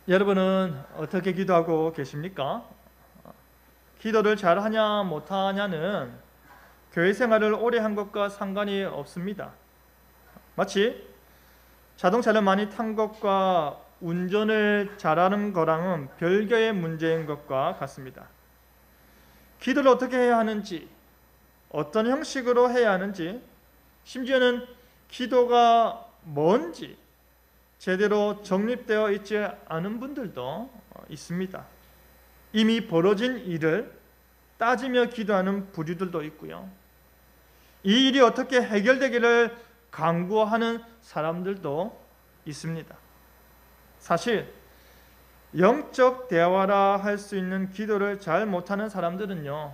여러분은 어떻게 기도하고 계십니까? 기도를 잘하냐 못하냐는 교회 생활을 오래 한 것과 상관이 없습니다. 마치 자동차를 많이 탄 것과 운전을 잘하는 거랑은 별개의 문제인 것과 같습니다. 기도를 어떻게 해야 하는지, 어떤 형식으로 해야 하는지, 심지어는 기도가 뭔지 제대로 정립되어 있지 않은 분들도 있습니다. 이미 벌어진 일을 따지며 기도하는 부류들도 있고요. 이 일이 어떻게 해결되기를 간구하는 사람들도 있습니다. 사실 영적 대화라 할 수 있는 기도를 잘 못하는 사람들은요,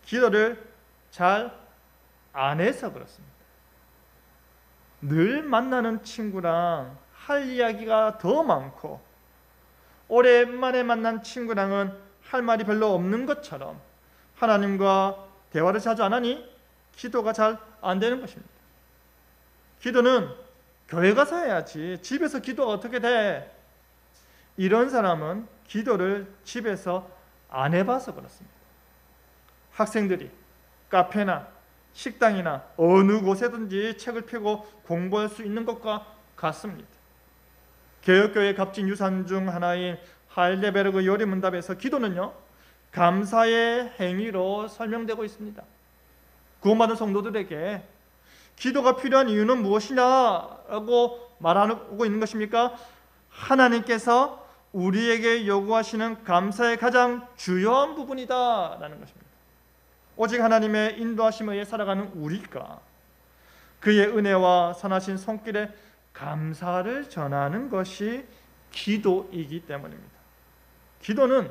기도를 잘 안 해서 그렇습니다. 늘 만나는 친구랑 할 이야기가 더 많고 오랜만에 만난 친구랑은 할 말이 별로 없는 것처럼 하나님과 대화를 자주 안 하니 기도가 잘 안 되는 것입니다. 기도는 교회 가서 해야지 집에서 기도가 어떻게 돼? 이런 사람은 기도를 집에서 안 해봐서 그렇습니다. 학생들이 카페나 식당이나 어느 곳에든지 책을 펴고 공부할 수 있는 것과 같습니다. 개혁교회 값진 유산 중 하나인 하일데베르그 요리문답에서 기도는요, 감사의 행위로 설명되고 있습니다. 구원받은 성도들에게 기도가 필요한 이유는 무엇이냐라고 말하고 있는 것입니까? 하나님께서 우리에게 요구하시는 감사의 가장 주요한 부분이다라는 것입니다. 오직 하나님의 인도하심에 의해 살아가는 우리가 그의 은혜와 선하신 손길에 감사를 전하는 것이 기도이기 때문입니다. 기도는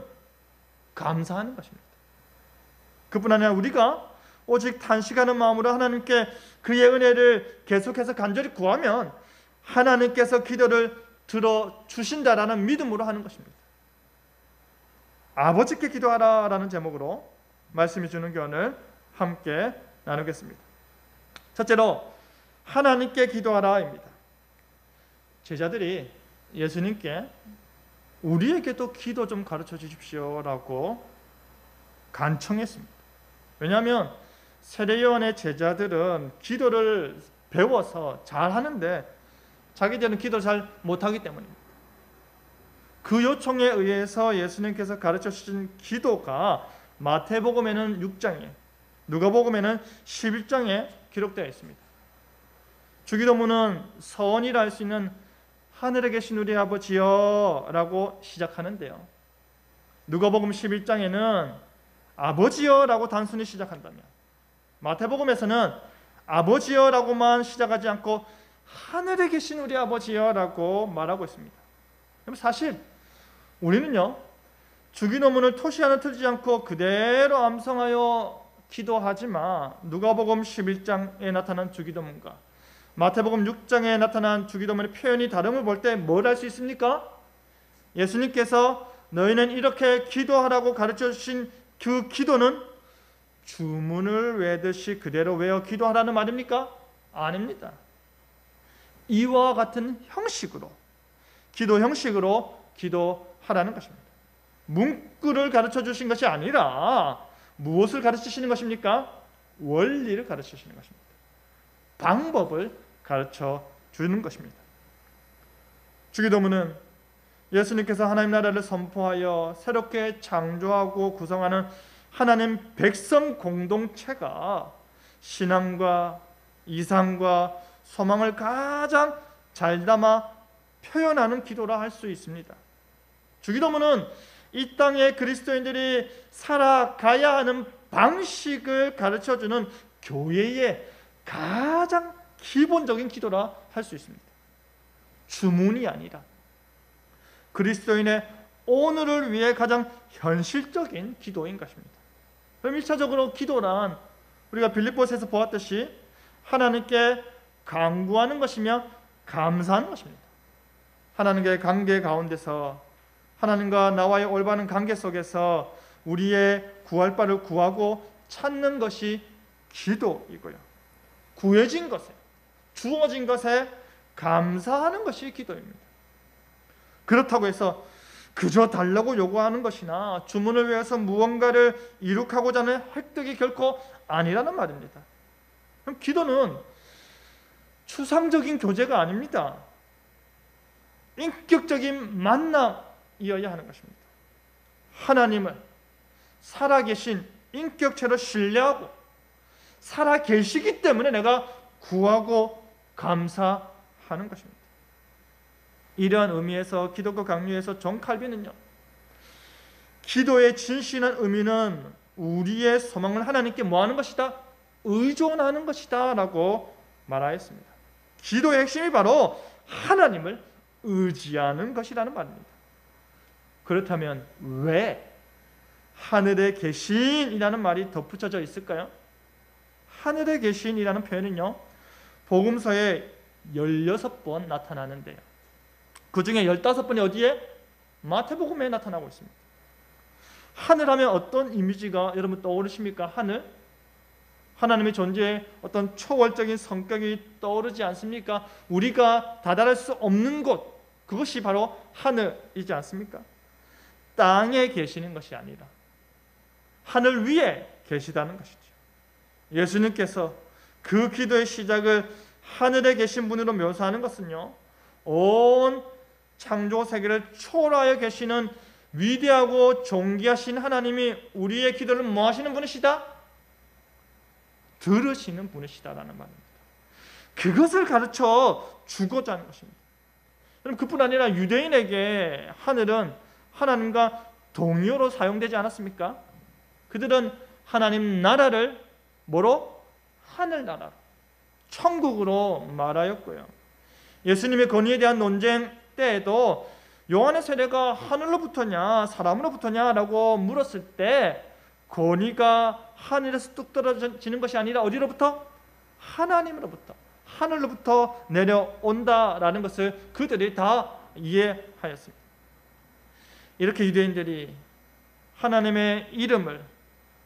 감사하는 것입니다. 그뿐 아니라 우리가 오직 탄식하는 마음으로 하나님께 그의 은혜를 계속해서 간절히 구하면 하나님께서 기도를 들어주신다라는 믿음으로 하는 것입니다. 아버지께 기도하라라는 제목으로 말씀해 주는 교훈을 함께 나누겠습니다. 첫째로 하나님께 기도하라입니다. 제자들이 예수님께 우리에게도 기도 좀 가르쳐 주십시오라고 간청했습니다. 왜냐하면 세례요한의 제자들은 기도를 배워서 잘하는데 자기들은 기도를 잘 못하기 때문입니다. 그 요청에 의해서 예수님께서 가르쳐 주신 기도가 마태복음에는 6장에, 누가복음에는 11장에 기록되어 있습니다. 주기도문은 서원이라 할 수 있는 하늘에 계신 우리 아버지여 라고 시작하는데요, 누가복음 11장에는 아버지여 라고 단순히 시작한다면 마태복음에서는 아버지여 라고만 시작하지 않고 하늘에 계신 우리 아버지여 라고 말하고 있습니다. 그럼 사실 우리는요, 주기도문을 토시 하나 틀지 않고 그대로 암송하여 기도하지만 누가복음 11장에 나타난 주기도문과 마태복음 6장에 나타난 주기도문의 표현이 다름을 볼 때 뭘 알 수 있습니까? 예수님께서 너희는 이렇게 기도하라고 가르쳐 주신 그 기도는 주문을 외듯이 그대로 외워 기도하라는 말입니까? 아닙니다. 이와 같은 형식으로, 기도 형식으로 기도하라는 것입니다. 문구를 가르쳐 주신 것이 아니라 무엇을 가르쳐 주시는 것입니까? 원리를 가르쳐 주시는 것입니다. 방법을 가르쳐 주는 것입니다. 주기도문은 예수님께서 하나님 나라를 선포하여 새롭게 창조하고 구성하는 하나님 백성 공동체가 신앙과 이상과 소망을 가장 잘 담아 표현하는 기도라 할 수 있습니다. 주기도문은 이 땅에 그리스도인들이 살아가야 하는 방식을 가르쳐주는 교회의 가장 기본적인 기도라 할 수 있습니다. 주문이 아니라 그리스도인의 오늘을 위해 가장 현실적인 기도인 것입니다. 그럼 1차적으로 기도란 우리가 빌립보서에서 보았듯이 하나님께 간구하는 것이며 감사하는 것입니다. 하나님과의 관계 가운데서 하나님과 나와의 올바른 관계 속에서 우리의 구할 바를 구하고 찾는 것이 기도이고요, 구해진 것에, 주어진 것에 감사하는 것이 기도입니다. 그렇다고 해서 그저 달라고 요구하는 것이나 주문을 위해서 무언가를 이룩하고자 하는 획득이 결코 아니라는 말입니다. 그럼 기도는 추상적인 교제가 아닙니다. 인격적인 만남이어야 하는 것입니다. 하나님을 살아계신 인격체로 신뢰하고 살아계시기 때문에 내가 구하고 감사하는 것입니다. 이러한 의미에서 기독교 강요에서 존 칼빈은요, 기도의 진실한 의미는 우리의 소망을 하나님께 뭐하는 것이다? 의존하는 것이다 라고 말하였습니다. 기도의 핵심이 바로 하나님을 의지하는 것이라는 말입니다. 그렇다면 왜 하늘에 계신이라는 말이 덧붙여져 있을까요? 하늘에 계신이라는 표현은요, 복음서에 16번 나타나는데요, 그 중에 15번이 어디에? 마태복음에 나타나고 있습니다. 하늘하면 어떤 이미지가 여러분 떠오르십니까? 하늘? 하나님의 존재에 어떤 초월적인 성격이 떠오르지 않습니까? 우리가 다다를 수 없는 곳, 그것이 바로 하늘이지 않습니까? 땅에 계시는 것이 아니라 하늘 위에 계시다는 것이죠. 예수님께서 그 기도의 시작을 하늘에 계신 분으로 묘사하는 것은요, 온 창조 세계를 초월하여 계시는 위대하고 존귀하신 하나님이 우리의 기도를 뭐 하시는 분이시다? 들으시는 분이시다라는 말입니다. 그것을 가르쳐 주고자 하는 것입니다. 그럼 그뿐 아니라 유대인에게 하늘은 하나님과 동의어로 사용되지 않았습니까? 그들은 하나님 나라를 뭐로? 하늘나라로, 천국으로 말하였고요. 예수님의 권위에 대한 논쟁 때에도 요한의 세례가 하늘로부터냐 사람으로부터냐라고 물었을 때 권위가 하늘에서 뚝 떨어지는 것이 아니라 어디로부터? 하나님으로부터, 하늘로부터 내려온다라는 것을 그들이 다 이해하였습니다. 이렇게 유대인들이 하나님의 이름을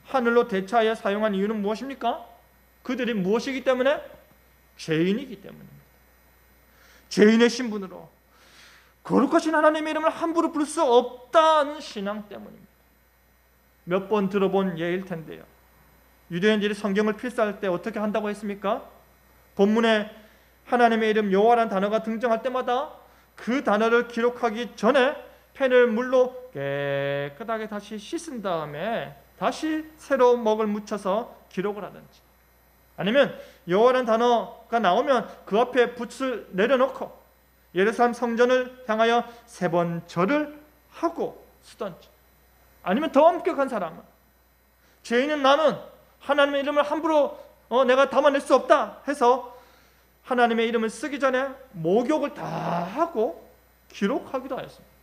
하늘로 대체하여 사용한 이유는 무엇입니까? 그들이 무엇이기 때문에? 죄인이기 때문입니다. 죄인의 신분으로 거룩하신 하나님의 이름을 함부로 부를 수 없다는 신앙 때문입니다. 몇 번 들어본 예일 텐데요, 유대인들이 성경을 필사할 때 어떻게 한다고 했습니까? 본문에 하나님의 이름 여호와라는 단어가 등장할 때마다 그 단어를 기록하기 전에 펜을 물로 깨끗하게 다시 씻은 다음에 다시 새로 먹을 묻혀서 기록을 하든지, 아니면 여호와라는 단어가 나오면 그 앞에 붓을 내려놓고 예루살렘 성전을 향하여 3번 절을 하고 쓰든지, 아니면 더 엄격한 사람은 죄인은 나는 하나님의 이름을 함부로 내가 담아낼 수 없다 해서 하나님의 이름을 쓰기 전에 목욕을 다 하고 기록하기도 하였습니다.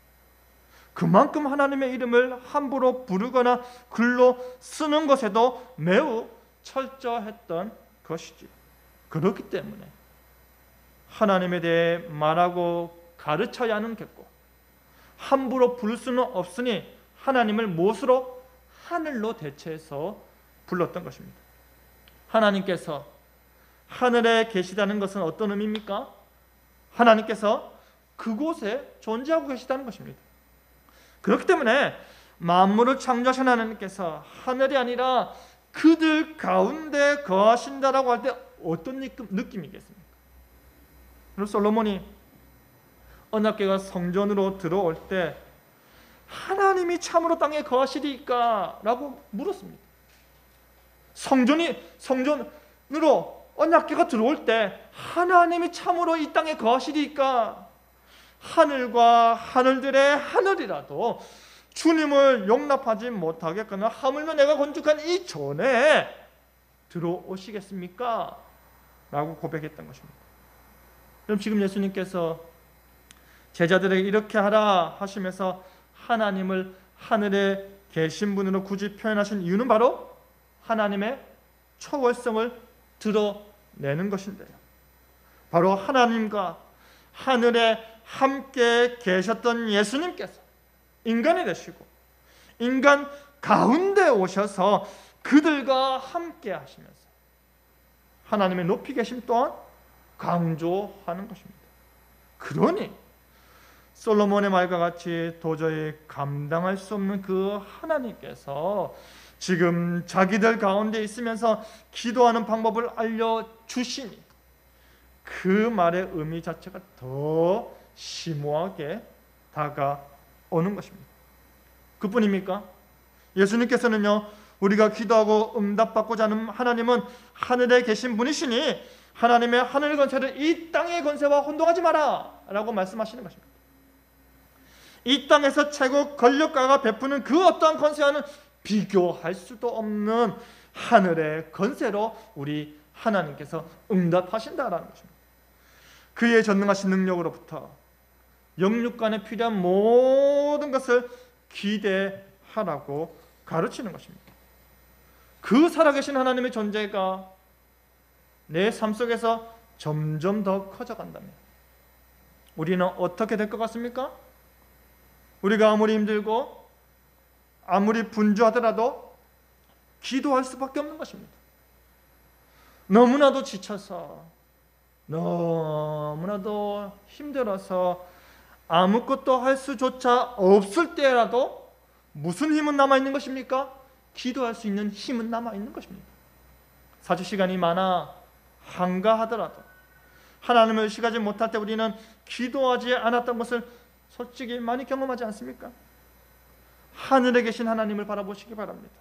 그만큼 하나님의 이름을 함부로 부르거나 글로 쓰는 것에도 매우 철저했던 것이지. 그렇기 때문에 하나님에 대해 말하고 가르쳐야 하는 겠고 함부로 부를 수는 없으니 하나님을 무엇으로? 하늘로 대체해서 불렀던 것입니다. 하나님께서 하늘에 계시다는 것은 어떤 의미입니까? 하나님께서 그곳에 존재하고 계시다는 것입니다. 그렇기 때문에 만물을 창조하신 하나님께서 하늘이 아니라 그들 가운데 거하신다라고 할 때 어떤 느낌이겠습니까? 그리고 솔로몬이 언약궤가 성전으로 들어올 때 하나님이 참으로 땅에 거하시리까? 라고 물었습니다. 성전으로 언약궤가 들어올 때 하나님이 참으로 이 땅에 거하시리까? 하늘과 하늘들의 하늘이라도 주님을 용납하지 못하겠거나 하물며 내가 건축한 이 전에 들어오시겠습니까? 라고 고백했던 것입니다. 그럼 지금 예수님께서 제자들에게 이렇게 하라 하시면서 하나님을 하늘에 계신 분으로 굳이 표현하신 이유는 바로 하나님의 초월성을 드러내는 것인데요, 바로 하나님과 하늘에 함께 계셨던 예수님께서 인간이 되시고 인간 가운데 오셔서 그들과 함께 하시면서 하나님의 높이 계심 또한 강조하는 것입니다. 그러니 솔로몬의 말과 같이 도저히 감당할 수 없는 그 하나님께서 지금 자기들 가운데 있으면서 기도하는 방법을 알려주시니 그 말의 의미 자체가 더 심오하게 다가오는 것입니다. 그뿐입니까? 예수님께서는요, 우리가 기도하고 응답받고자 하는 하나님은 하늘에 계신 분이시니 하나님의 하늘 권세를 이 땅의 권세와 혼동하지 마라 라고 말씀하시는 것입니다. 이 땅에서 최고 권력가가 베푸는 그 어떠한 권세와는 비교할 수도 없는 하늘의 권세로 우리 하나님께서 응답하신다라는 것입니다. 그의 전능하신 능력으로부터 영육간에 필요한 모든 것을 기대하라고 가르치는 것입니다. 그 살아계신 하나님의 존재가 내 삶 속에서 점점 더 커져간다면 우리는 어떻게 될 것 같습니까? 우리가 아무리 힘들고 아무리 분주하더라도 기도할 수밖에 없는 것입니다. 너무나도 지쳐서 너무나도 힘들어서 아무것도 할 수조차 없을 때라도 무슨 힘은 남아있는 것입니까? 기도할 수 있는 힘은 남아있는 것입니다. 사주 시간이 많아 한가하더라도 하나님을 의식하지 못할 때 우리는 기도하지 않았던 것을 솔직히 많이 경험하지 않습니까? 하늘에 계신 하나님을 바라보시기 바랍니다.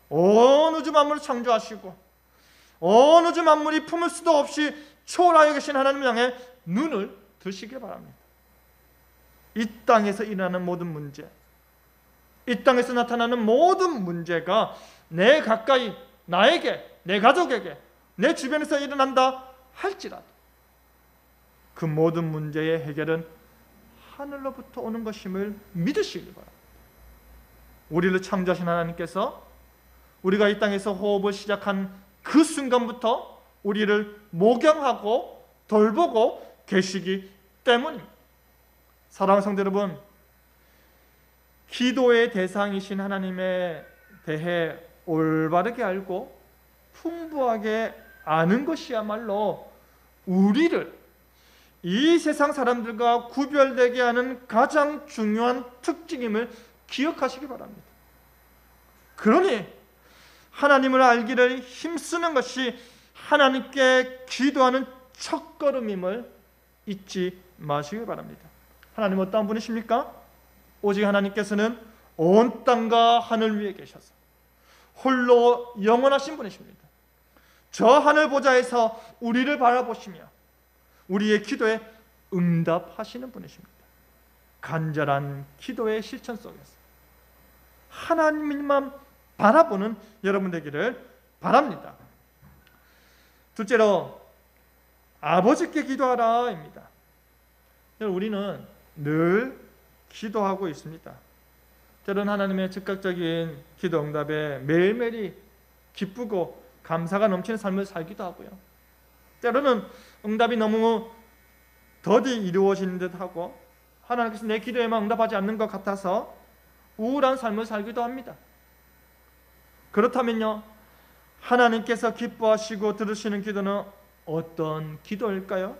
온 우주 만물을 창조하시고 온 우주 만물이 품을 수도 없이 초월하여 계신 하나님을 향해 눈을 드시기 바랍니다. 이 땅에서 일어나는 모든 문제, 이 땅에서 나타나는 모든 문제가 내 가까이, 나에게, 내 가족에게, 내 주변에서 일어난다 할지라도 그 모든 문제의 해결은 하늘로부터 오는 것임을 믿으시기 바랍니다. 우리를 창조하신 하나님께서 우리가 이 땅에서 호흡을 시작한 그 순간부터 우리를 목양하고 돌보고 계시기 때문입니다. 사랑하는 성도 여러분, 기도의 대상이신 하나님에 대해 올바르게 알고 풍부하게 아는 것이야말로 우리를 이 세상 사람들과 구별되게 하는 가장 중요한 특징임을 기억하시기 바랍니다. 그러니 하나님을 알기를 힘쓰는 것이 하나님께 기도하는 첫걸음임을 잊지 마시기 바랍니다. 하나님 어떠한 분이십니까? 오직 하나님께서는 온 땅과 하늘 위에 계셔서 홀로 영원하신 분이십니다. 저 하늘 보좌에서 우리를 바라보시며 우리의 기도에 응답하시는 분이십니다. 간절한 기도의 실천 속에서 하나님만 바라보는 여러분 되기를 바랍니다. 둘째로 아버지께 기도하라입니다. 우리는 늘 기도하고 있습니다. 때로는 하나님의 즉각적인 기도 응답에 매일매일이 기쁘고 감사가 넘치는 삶을 살기도 하고요. 때로는 응답이 너무 더디 이루어지는 듯하고 하나님께서 내 기도에만 응답하지 않는 것 같아서 우울한 삶을 살기도 합니다. 그렇다면요, 하나님께서 기뻐하시고 들으시는 기도는 어떤 기도일까요?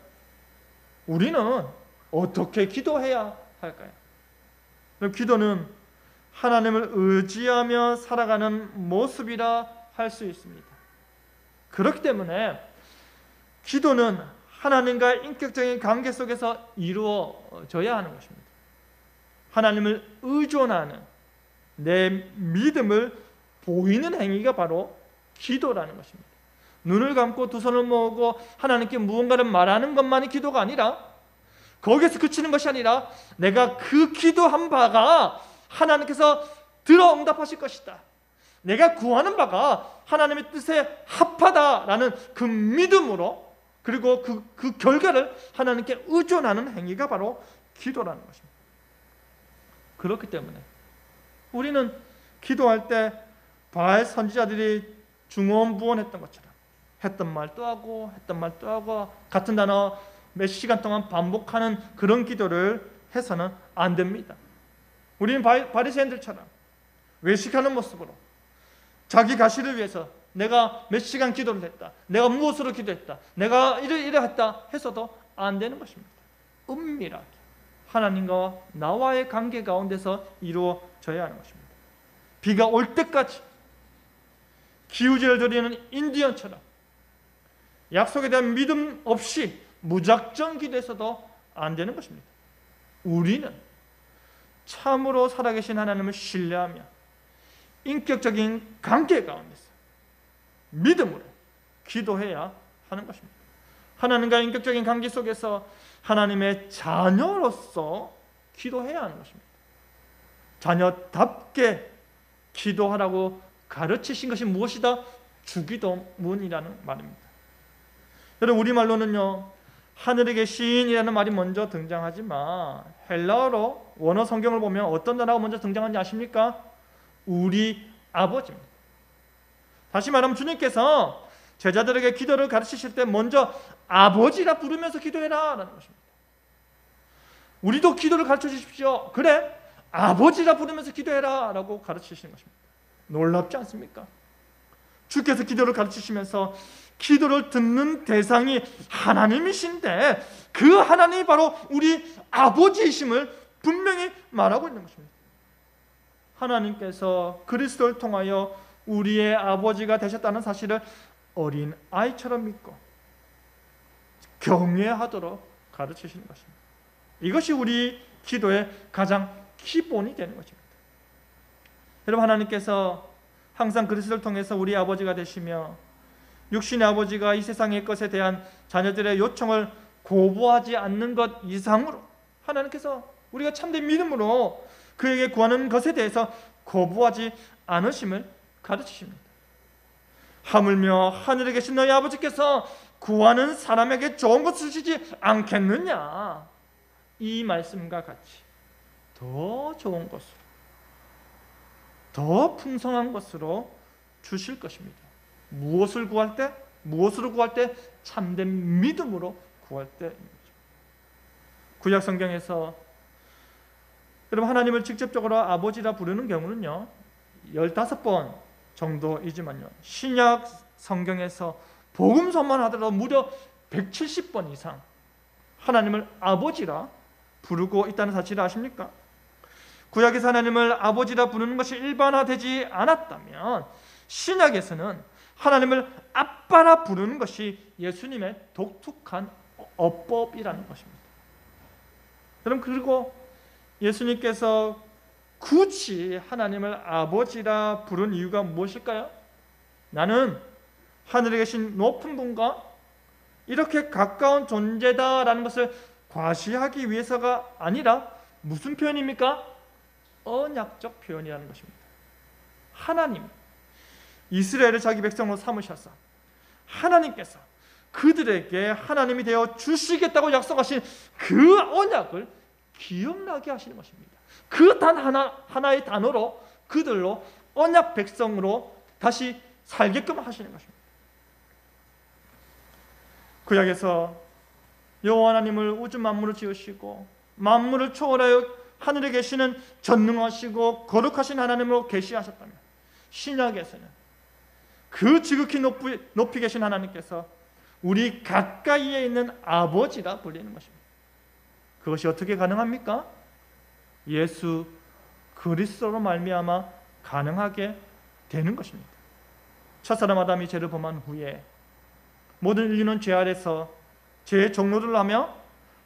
우리는 어떻게 기도해야 할까요? 기도는 하나님을 의지하며 살아가는 모습이라 할 수 있습니다. 그렇기 때문에 기도는 하나님과의 인격적인 관계 속에서 이루어져야 하는 것입니다. 하나님을 의존하는 내 믿음을 보이는 행위가 바로 기도라는 것입니다. 눈을 감고 두 손을 모으고 하나님께 무언가를 말하는 것만이 기도가 아니라 거기에서 그치는 것이 아니라 내가 그 기도한 바가 하나님께서 들어 응답하실 것이다. 내가 구하는 바가 하나님의 뜻에 합하다라는 그 믿음으로 그리고 그 결과를 하나님께 의존하는 행위가 바로 기도라는 것입니다. 그렇기 때문에 우리는 기도할 때 바알 선지자들이 중언부언했던 것처럼 했던 말도 하고 했던 말도 하고 같은 단어 몇 시간 동안 반복하는 그런 기도를 해서는 안 됩니다. 우리는 바리새인들처럼 외식하는 모습으로 자기 가시를 위해서 내가 몇 시간 기도를 했다, 내가 무엇으로 기도했다, 내가 이래 했다 해서도 안 되는 것입니다. 은밀하게 하나님과 나와의 관계 가운데서 이루어져야 하는 것입니다. 비가 올 때까지 기우제를 드리는 인디언처럼 약속에 대한 믿음 없이 무작정 기도해서도 안 되는 것입니다. 우리는 참으로 살아계신 하나님을 신뢰하며 인격적인 관계 가운데서 믿음으로 기도해야 하는 것입니다. 하나님과 인격적인 관계 속에서 하나님의 자녀로서 기도해야 하는 것입니다. 자녀답게 기도하라고 가르치신 것이 무엇이다? 주기도문이라는 말입니다. 여러분, 우리말로는요, 하늘에 계신이라는 말이 먼저 등장하지만 헬라어로 원어 성경을 보면 어떤 단어가 먼저 등장하는지 아십니까? 우리 아버지입니다. 다시 말하면 주님께서 제자들에게 기도를 가르치실 때 먼저 아버지라 부르면서 기도해라 라는 것입니다. 우리도 기도를 가르쳐 주십시오. 그래, 아버지라 부르면서 기도해라 라고 가르치시는 것입니다. 놀랍지 않습니까? 주께서 기도를 가르치시면서 기도를 듣는 대상이 하나님이신데 그 하나님이 바로 우리 아버지이심을 분명히 말하고 있는 것입니다. 하나님께서 그리스도를 통하여 우리의 아버지가 되셨다는 사실을 어린 아이처럼 믿고 경외하도록 가르치시는 것입니다. 이것이 우리 기도의 가장 기본이 되는 것입니다. 여러분, 하나님께서 항상 그리스도를 통해서 우리 아버지가 되시며 육신의 아버지가 이 세상의 것에 대한 자녀들의 요청을 고부하지 않는 것 이상으로 하나님께서 우리가 참된 믿음으로 그에게 구하는 것에 대해서 거부하지 않으심을 가르치십니다. 하물며 하늘에 계신 너희 아버지께서 구하는 사람에게 좋은 것을 주시지 않겠느냐, 이 말씀과 같이 더 좋은 것으로, 더 풍성한 것으로 주실 것입니다. 무엇을 구할 때? 무엇으로 구할 때? 참된 믿음으로 구할 때입니다. 구약 성경에서 여러분, 하나님을 직접적으로 아버지라 부르는 경우는요 15번 정도이지만요, 신약 성경에서 복음서만 하더라도 무려 170번 이상 하나님을 아버지라 부르고 있다는 사실을 아십니까? 구약에서 하나님을 아버지라 부르는 것이 일반화되지 않았다면 신약에서는 하나님을 아빠라 부르는 것이 예수님의 독특한 어법이라는 것입니다. 여러분, 그리고 예수님께서 굳이 하나님을 아버지라 부른 이유가 무엇일까요? 나는 하늘에 계신 높은 분과 이렇게 가까운 존재다라는 것을 과시하기 위해서가 아니라 무슨 표현입니까? 언약적 표현이라는 것입니다. 하나님, 이스라엘을 자기 백성으로 삼으셔서 하나님께서 그들에게 하나님이 되어 주시겠다고 약속하신 그 언약을 기억나게 하시는 것입니다. 그 단 하나의 단어로 그들로 언약 백성으로 다시 살게끔 하시는 것입니다. 구약에서 여호와 하나님을 우주 만물을 지으시고 만물을 초월하여 하늘에 계시는 전능하시고 거룩하신 하나님으로 계시하셨다면, 신약에서는 그 지극히 높이 계신 하나님께서 우리 가까이에 있는 아버지라 불리는 것입니다. 그것이 어떻게 가능합니까? 예수 그리스도로 말미암아 가능하게 되는 것입니다. 첫사람 아담이 죄를 범한 후에 모든 인류는 죄 아래서 죄의 종노릇을 하며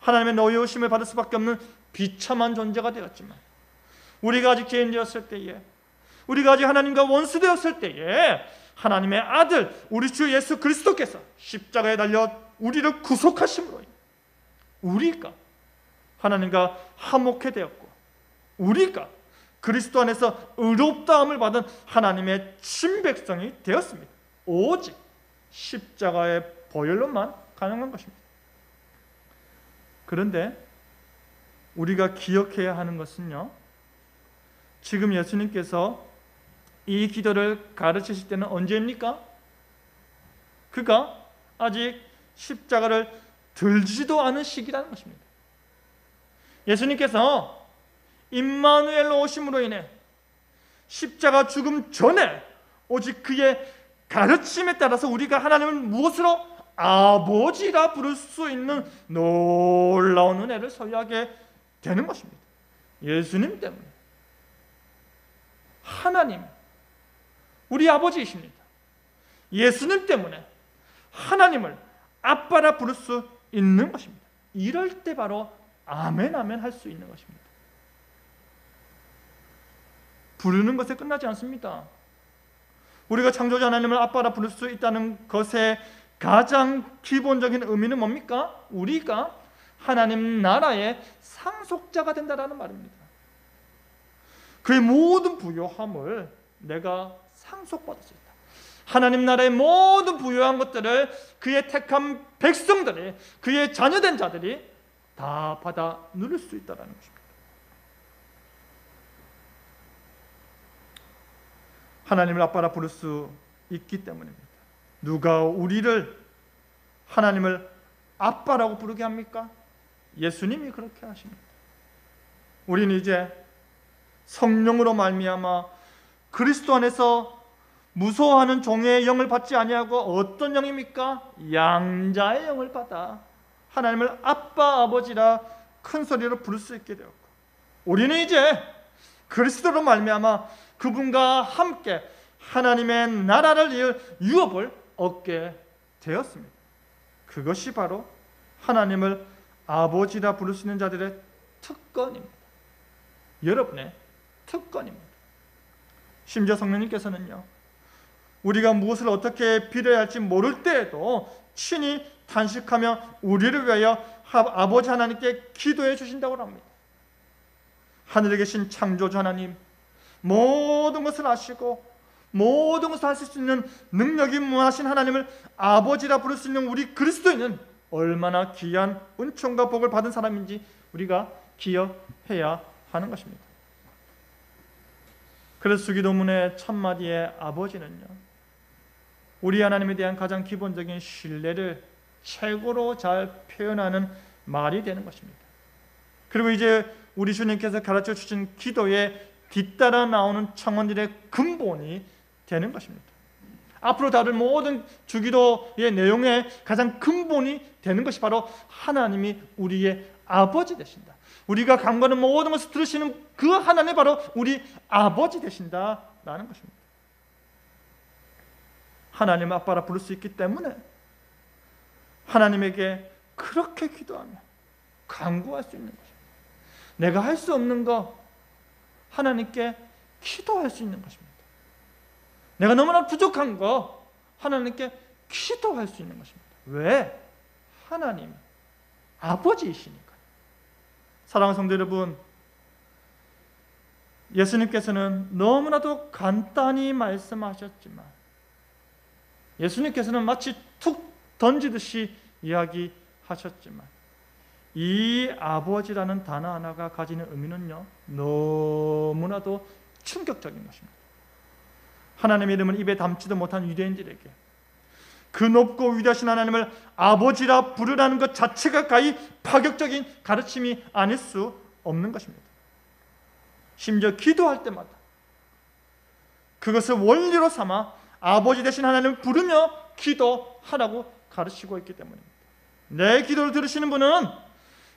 하나님의 노여우심을 받을 수밖에 없는 비참한 존재가 되었지만, 우리가 아직 죄인 되었을 때에, 우리가 아직 하나님과 원수 되었을 때에 하나님의 아들 우리 주 예수 그리스도께서 십자가에 달려 우리를 구속하심으로 우리가 하나님과 화목해 되었고, 우리가 그리스도 안에서 의롭다함을 받은 하나님의 친백성이 되었습니다. 오직 십자가의 보혈로만 가능한 것입니다. 그런데 우리가 기억해야 하는 것은요, 지금 예수님께서 이 기도를 가르치실 때는 언제입니까? 그가 아직 십자가를 들지도 않은 시기라는 것입니다. 예수님께서 임마누엘로 오심으로 인해 십자가 죽음 전에 오직 그의 가르침에 따라서 우리가 하나님을 무엇으로? 아버지라 부를 수 있는 놀라운 은혜를 소유하게 되는 것입니다. 예수님 때문에. 하나님, 우리 아버지이십니다. 예수님 때문에 하나님을 아빠라 부를 수 있는 것입니다. 이럴 때 바로 아멘 아멘 할 수 있는 것입니다. 부르는 것에 끝나지 않습니다. 우리가 창조자 하나님을 아빠라 부를 수 있다는 것의 가장 기본적인 의미는 뭡니까? 우리가 하나님 나라의 상속자가 된다는 말입니다. 그의 모든 부요함을 내가 상속받을 수 있다. 하나님 나라의 모든 부요한 것들을 그의 택한 백성들이, 그의 자녀된 자들이 다 받아 누릴 수 있다는 것입니다. 하나님을 아빠라 부를 수 있기 때문입니다. 누가 우리를 하나님을 아빠라고 부르게 합니까? 예수님이 그렇게 하십니다. 우리는 이제 성령으로 말미암아 그리스도 안에서 무서워하는 종의 영을 받지 아니하고 어떤 영입니까? 양자의 영을 받아 하나님을 아빠 아버지라 큰 소리로 부를 수 있게 되었고, 우리는 이제 그리스도로 말미암아 그분과 함께 하나님의 나라를 이을 유업을 얻게 되었습니다. 그것이 바로 하나님을 아버지라 부를 수 있는 자들의 특권입니다. 여러분의 특권입니다. 심지어 성령님께서는요, 우리가 무엇을 어떻게 빌어야 할지 모를 때에도 친히 탄식하며 우리를 위하여 아버지 하나님께 기도해 주신다고 합니다. 하늘에 계신 창조주 하나님, 모든 것을 아시고 모든 것을 하실 수 있는 능력이 무하신 하나님을 아버지라 부를 수 있는 우리 그리스도인은 얼마나 귀한 은총과 복을 받은 사람인지 우리가 기억해야 하는 것입니다. 그래서 주기도문의 첫 마디의 아버지는요, 우리 하나님에 대한 가장 기본적인 신뢰를 최고로 잘 표현하는 말이 되는 것입니다. 그리고 이제 우리 주님께서 가르쳐 주신 기도에 뒤따라 나오는 청원들의 근본이 되는 것입니다. 앞으로 다룰 모든 주기도의 내용의 가장 근본이 되는 것이 바로 하나님이 우리의 아버지 되신다. 우리가 간구하는 모든 것을 들으시는 그 하나님이 바로 우리 아버지 되신다라는 것입니다. 하나님을 아빠라 부를 수 있기 때문에 하나님에게 그렇게 기도하며 간구할 수 있는 것입니다. 내가 할 수 없는 거 하나님께 기도할 수 있는 것입니다. 내가 너무나 부족한 거 하나님께 기도할 수 있는 것입니다. 왜? 하나님 아버지이시니까요. 사랑하는 성도 여러분, 예수님께서는 너무나도 간단히 말씀하셨지만 예수님께서는 마치 툭 던지듯이 이야기하셨지만 이 아버지라는 단어 하나가 가지는 의미는요, 너무나도 충격적인 것입니다. 하나님의 이름을 입에 담지도 못한 유대인들에게 그 높고 위대하신 하나님을 아버지라 부르라는 것 자체가 가히 파격적인 가르침이 아닐 수 없는 것입니다. 심지어 기도할 때마다 그것을 원리로 삼아 아버지 되신 하나님을 부르며 기도하라고 가르치고 있기 때문입니다. 내 기도를 들으시는 분은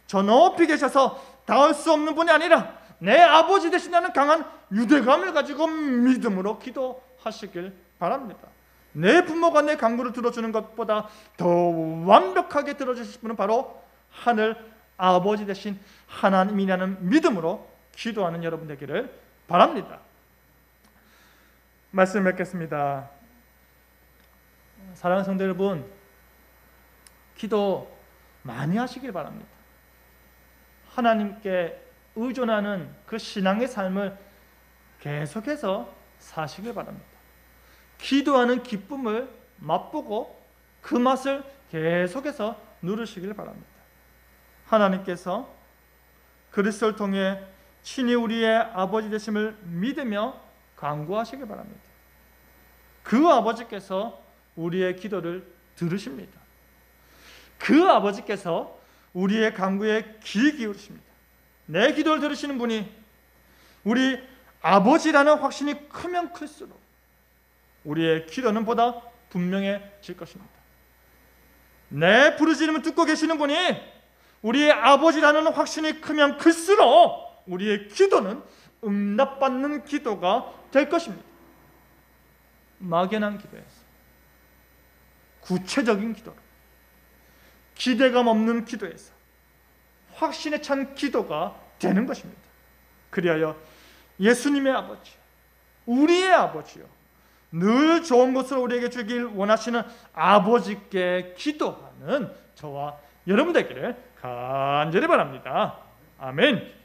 저 높이 계셔서 닿을 수 없는 분이 아니라 내 아버지 되신다는 강한 유대감을 가지고 믿음으로 기도하시길 바랍니다. 내 부모가 내 간구를 들어주는 것보다 더 완벽하게 들어주실 분은 바로 하늘 아버지 되신 하나님이라는 믿음으로 기도하는 여러분 되기를 바랍니다. 말씀 맺겠습니다. 사랑하는 성도 여러분, 기도 많이 하시길 바랍니다. 하나님께 의존하는 그 신앙의 삶을 계속해서 사시길 바랍니다. 기도하는 기쁨을 맛보고 그 맛을 계속해서 누리시길 바랍니다. 하나님께서 그리스도를 통해 친히 우리의 아버지 되심을 믿으며 간구하시길 바랍니다. 그 아버지께서 우리의 기도를 들으십니다. 그 아버지께서 우리의 간구에 귀 기울이십니다. 내 기도를 들으시는 분이 우리 아버지라는 확신이 크면 클수록 우리의 기도는 보다 분명해질 것입니다. 내 부르짖음을 듣고 계시는 분이 우리의 아버지라는 확신이 크면 클수록 우리의 기도는 응답받는 기도가 될 것입니다. 막연한 기도에서 구체적인 기도로, 기대감 없는 기도에서 확신에 찬 기도가 되는 것입니다. 그리하여 예수님의 아버지, 우리의 아버지요, 늘 좋은 것을 우리에게 주길 원하시는 아버지께 기도하는 저와 여러분 되기를 간절히 바랍니다. 아멘.